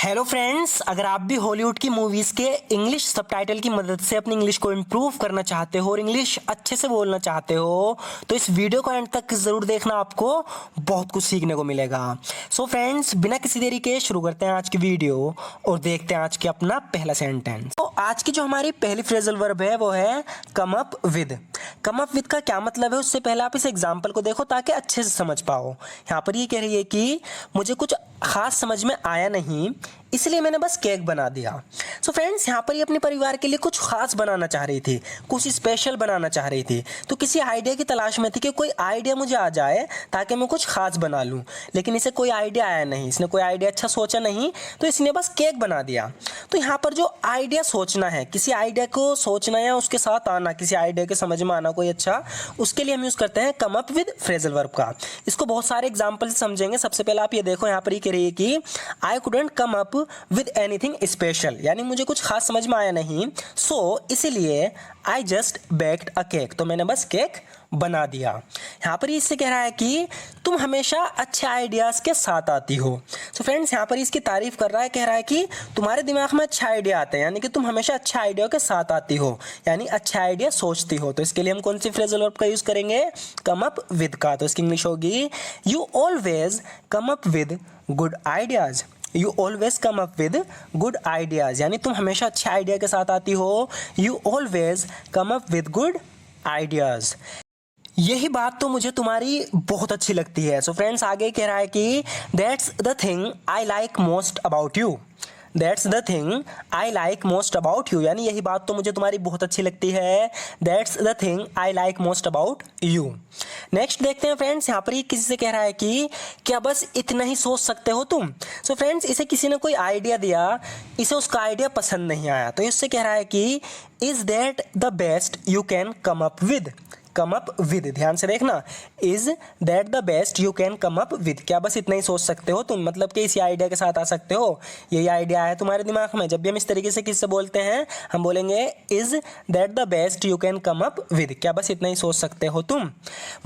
Hello friends, अगर आप भी हॉलीवुड की मूवीज़ के इंग्लिश सबटाइटल की मदद से अपनी इंग्लिश को इम्प्रूव करना चाहते हो और इंग्लिश अच्छे से बोलना चाहते हो तो इस वीडियो को एंड तक ज़रूर देखना, आपको बहुत कुछ सीखने को मिलेगा। सो फ्रेंड्स, बिना किसी देरी के शुरू करते हैं आज की वीडियो और देखते हैं आज के अपना पहला सेंटेंस। तो आज की जो हमारी पहली फ्रेजल वर्ब है वो है कम up with. Come up with का क्या मतलब है, उससे पहले आप इस एग्जाम्पल को देखो ताकि अच्छे से समझ पाओ। यहाँ पर ये कह रही है कि मुझे कुछ खास समझ में आया नहीं, इसलिए मैंने बस केक बना दिया। सो फ्रेंड्स, यहाँ पर ये अपने परिवार के लिए कुछ खास बनाना चाह रही थी, कुछ स्पेशल बनाना चाह रही थी, तो किसी आइडिया की तलाश में थी कि कोई आइडिया मुझे आ जाए ताकि मैं कुछ खास बना लूँ। लेकिन इसे कोई आइडिया आया नहीं, इसने कोई आइडिया अच्छा सोचा नहीं, तो इसने बस केक बना दिया। तो यहाँ पर जो आइडिया सोचना है, किसी आइडिया को सोचना या उसके साथ आना, किसी आइडिया के समझ में आना कोई अच्छा, उसके लिए हम यूज़ करते हैं कम अप विद फ्रेजल वर्ब का। इसको बहुत सारे एग्जाम्पल से समझेंगे। सबसे पहले आप ये देखो, यहाँ पर ये कह रही है कि I couldn't come up with anything special, यानी मुझे कुछ खास समझ में आया नहीं, सो इसीलिए I just baked a cake, तो मैंने बस केक बना दिया। यहाँ पर इससे कह रहा है कि तुम हमेशा अच्छे आइडियाज़ के साथ आती हो। सो फ्रेंड्स, यहाँ पर इसकी तारीफ कर रहा है, कह रहा है कि तुम्हारे दिमाग में अच्छे आइडिया आते हैं, यानी कि तुम हमेशा अच्छे आइडिया के साथ आती हो, यानी अच्छे आइडिया सोचती हो। तो इसके लिए हम कौन सी फ्रेजल वर्ब का यूज़ करेंगे, कम अप विद का। तो इसकी इंग्लिश होगी you always come up with good ideas. You always come up with good ideas, यानी तुम हमेशा अच्छे आइडिया के साथ आती हो। You always come up with good ideas. यही बात तो मुझे तुम्हारी बहुत अच्छी लगती है। सो फ्रेंड्स, आगे कह रहा है कि that's the thing I like most about you. That's the thing I like most about you, यानी यही बात तो मुझे तुम्हारी बहुत अच्छी लगती है। That's the thing I like most about you. Next देखते हैं फ्रेंड्स, यहाँ पर ये किसी से कह रहा है कि क्या बस इतना ही सोच सकते हो तुम। सो फ्रेंड्स, इसे किसी ने कोई आइडिया दिया, इसे उसका आइडिया पसंद नहीं आया, तो इससे कह रहा है कि is that the best you can come up with. Come up with, ध्यान से देखना, is that the best you can come up with, क्या बस इतना ही सोच सकते हो तुम, मतलब कि इसी आइडिया के साथ आ सकते हो, यही आइडिया है तुम्हारे दिमाग में। जब भी हम इस तरीके से किससे बोलते हैं, हम बोलेंगे is that the best you can come up with, क्या बस इतना ही सोच सकते हो तुम,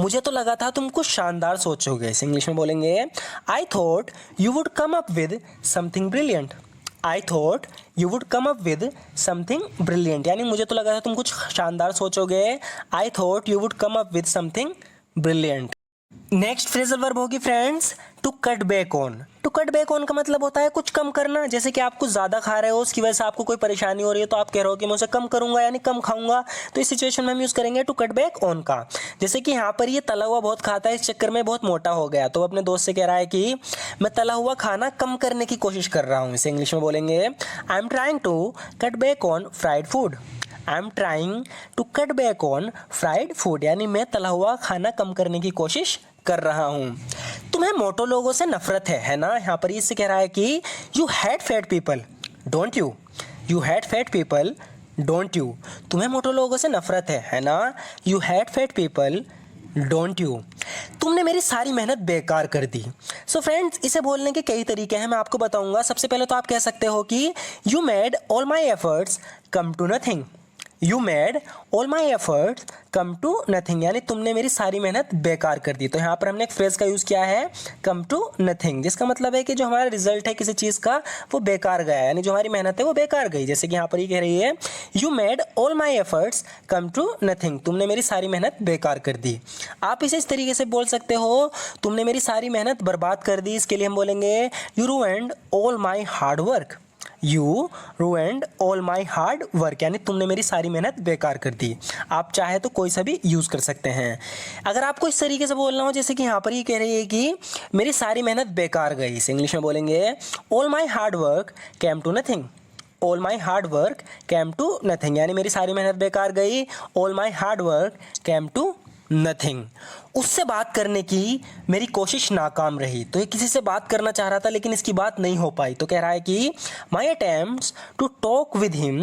मुझे तो लगा था तुम कुछ शानदार सोचोगे। इस इंग्लिश में बोलेंगे I thought you would come up with something brilliant. I thought you would come up with something brilliant, यानी मुझे तो लगा था तुम कुछ शानदार सोचोगे। I thought you would come up with something brilliant. Next phrasal verb होगी friends to cut back on. To cut back on का मतलब होता है कुछ कम करना। जैसे कि आप कुछ ज़्यादा खा रहे हो, उसकी वजह से आपको कोई परेशानी हो रही है, तो आप कह रहे हो कि मैं उसे कम करूंगा, यानी कम खाऊंगा। तो इस सिचुएशन में हम यूज़ करेंगे टू कट बैक ऑन का। जैसे कि यहाँ पर ये तला हुआ बहुत खाता है, इस चक्कर में बहुत मोटा हो गया, तो अपने दोस्त से कह रहा है कि मैं तला हुआ खाना कम करने की कोशिश कर रहा हूँ। इसे इंग्लिश में बोलेंगे I am trying to cut back on fried food. I am trying to cut back on fried food, यानी मैं तला हुआ खाना कम करने की कोशिश कर रहा हूँ। तुम्हें मोटो लोगों से नफरत है ना। यहाँ पर इससे कह रहा है कि you hat fat people don't you. You hat fat people don't you, तुम्हें मोटो लोगों से नफरत है ना। You hat fat people don't you, तुमने मेरी सारी मेहनत बेकार कर दी। सो फ्रेंड्स, इसे बोलने के कई तरीके हैं, मैं आपको बताऊंगा। सबसे पहले तो आप कह सकते हो कि you made all my efforts come to nothing. You made all my efforts come to nothing, यानी तुमने मेरी सारी मेहनत बेकार कर दी। तो यहाँ पर हमने एक फ्रेज का यूज़ किया है कम टू नथिंग, जिसका मतलब है कि जो हमारा रिजल्ट है किसी चीज़ का वो बेकार गया, यानी जो हमारी मेहनत है वो बेकार गई। जैसे कि यहाँ पर ये कह रही है you made all my efforts come to nothing, तुमने मेरी सारी मेहनत बेकार कर दी। आप इसे इस तरीके से बोल सकते हो, तुमने मेरी सारी मेहनत बर्बाद कर दी। इसके लिए हम बोलेंगे you ruined all my hard work. You ruined all my hard work, यानी तुमने मेरी सारी मेहनत बेकार कर दी। आप चाहे तो कोई सा भी यूज़ कर सकते हैं। अगर आपको इस तरीके से बोलना हो, जैसे कि यहाँ पर ये कह रही है कि मेरी सारी मेहनत बेकार गई, इस इंग्लिश में बोलेंगे all my hard work came to nothing. All my hard work came to nothing, यानी मेरी सारी मेहनत बेकार गई। All my hard work came to nothing. उससे बात करने की मेरी कोशिश नाकाम रही। तो ये किसी से बात करना चाह रहा था लेकिन इसकी बात नहीं हो पाई, तो कह रहा है कि my attempts to talk with him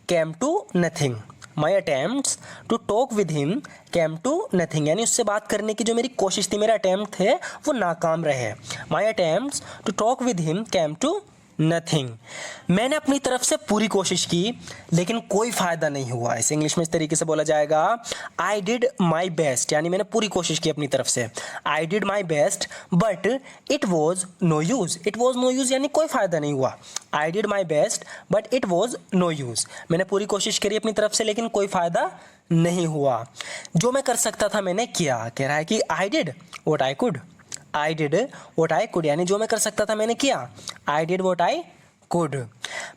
came to nothing. My attempts to talk with him came to nothing, यानी उससे बात करने की जो मेरी कोशिश थी, मेरा अटेम्प्ट थे, वो नाकाम रहे। My attempts to talk with him came to nothing. मैंने अपनी तरफ से पूरी कोशिश की लेकिन कोई फ़ायदा नहीं हुआ। इसे इंग्लिश में इस तरीके से बोला जाएगा, आई डिड माई बेस्ट, यानी मैंने पूरी कोशिश की अपनी तरफ से। I did my best but it was no use. It was no use यानी कोई फ़ायदा नहीं हुआ। I did my best but it was no use, मैंने पूरी कोशिश करी अपनी तरफ से लेकिन कोई फ़ायदा नहीं हुआ। जो मैं कर सकता था मैंने किया। कह रहा है कि I did what I could. I did what I could यानी जो मैं कर सकता था मैंने किया। I did what I could.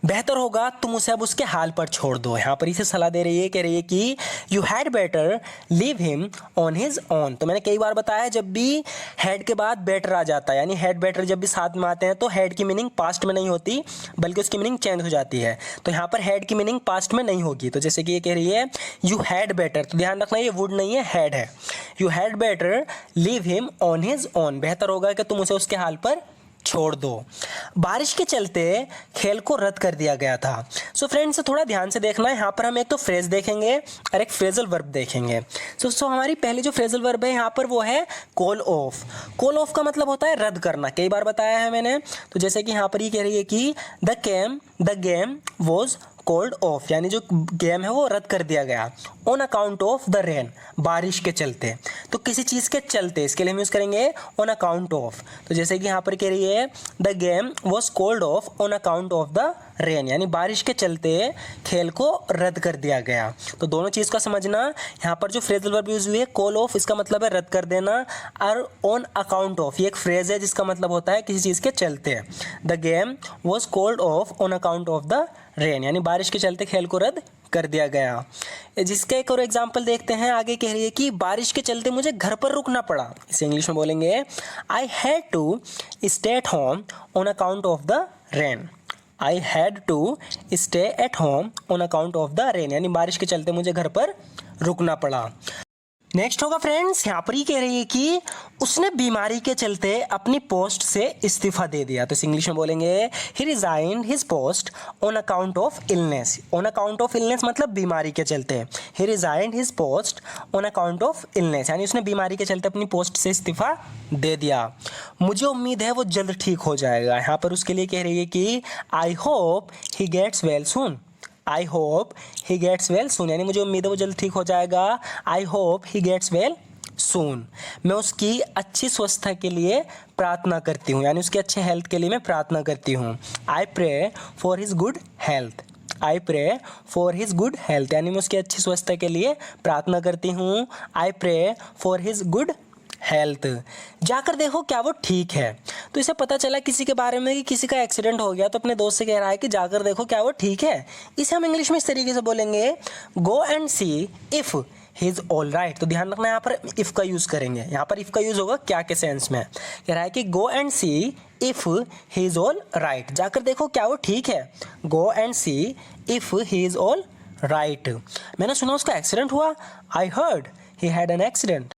बेहतर होगा तुम उसे अब उसके हाल पर छोड़ दो। यहाँ पर इसे सलाह दे रही है, कह रही है कि you had better leave him on his own. तो मैंने कई बार बताया जब भी हैड के बाद बेटर आ जाता है, यानी हैड बेटर जब भी साथ में आते हैं तो हैड की मीनिंग पास्ट में नहीं होती बल्कि उसकी मीनिंग चेंज हो जाती है। तो यहाँ पर हैड की मीनिंग पास्ट में नहीं होगी। तो जैसे कि ये कह रही है यू हैड बेटर, तो ध्यान रखना ये वुड नहीं है, हैड है। You had better leave him on his own, बेहतर होगा कि तुम उसे उसके हाल पर छोड़ दो। बारिश के चलते खेल को रद्द कर दिया गया था। सो फ्रेंड्स थोड़ा ध्यान से देखना है, यहाँ पर हम एक तो फ्रेज देखेंगे और एक फ्रेजल वर्ब देखेंगे। सो हमारी पहली जो फ्रेजल वर्ब है यहाँ पर वो है कॉल ऑफ। कॉल ऑफ का मतलब होता है रद्द करना, कई बार बताया है मैंने। तो जैसे कि यहाँ पर ये कह रही है कि the game was called off, यानी जो गेम है वो रद्द कर दिया गया। On account of the rain, बारिश के चलते। तो किसी चीज़ के चलते, इसके लिए हम यूज़ करेंगे ऑन अकाउंट ऑफ। तो जैसे कि यहाँ पर कह रही है the game was called off on account of the rain, यानी बारिश के चलते खेल को रद्द कर दिया गया। तो दोनों चीज़ का समझना, यहाँ पर जो फ्रेजल वर्ब यूज़ हुई है कॉल ऑफ, इसका मतलब है रद्द कर देना, और ऑन अकाउंट ऑफ ये एक फ्रेज है जिसका मतलब होता है किसी चीज़ के चलते। The game was called off on account of the rain, यानी बारिश के चलते खेल को रद्द कर दिया गया। जिसका एक और एग्जाम्पल देखते हैं। आगे कह रही है कि बारिश के चलते मुझे घर पर रुकना पड़ा। इसे इंग्लिश में बोलेंगे I had to stay at home on account of the rain. I had to stay at home on account of the rain, यानी बारिश के चलते मुझे घर पर रुकना पड़ा। नेक्स्ट होगा फ्रेंड्स, यहाँ पर ही कह रही है कि उसने बीमारी के चलते अपनी पोस्ट से इस्तीफा दे दिया। तो इस इंग्लिश में बोलेंगे he resigned his post on account of illness. On account of illness मतलब बीमारी के चलते। He resigned his post on account of illness, यानी उसने बीमारी के चलते अपनी पोस्ट से इस्तीफा दे दिया। मुझे उम्मीद है वो जल्द ठीक हो जाएगा। यहाँ पर उसके लिए कह रही है कि I hope he gets well soon. I hope he gets well soon, यानी मुझे उम्मीद है वो जल्द ठीक हो जाएगा। I hope he gets well soon, मैं उसकी अच्छी स्वस्थता के लिए प्रार्थना करती हूँ, यानी उसकी अच्छे हेल्थ के लिए मैं प्रार्थना करती हूँ। I pray for his good health. I pray for his good health, यानी मैं उसकी अच्छी स्वस्थता के लिए प्रार्थना करती हूँ। I pray for his good health. जाकर देखो क्या वो ठीक है। तो इसे पता चला किसी के बारे में कि किसी का एक्सीडेंट हो गया, तो अपने दोस्त से कह रहा है कि जाकर देखो क्या वो ठीक है। इसे हम इंग्लिश में इस तरीके से बोलेंगे go and C if he is all right. तो ध्यान रखना यहाँ पर इफ़ का यूज़ करेंगे। यहाँ पर इफ़ का यूज़ होगा क्या के सेंस में। कह रहा है कि go and C if he is all right, जाकर देखो क्या वो ठीक है। Go and C if he is all right. मैंने सुना उसका एक्सीडेंट हुआ। I heard he had an accident.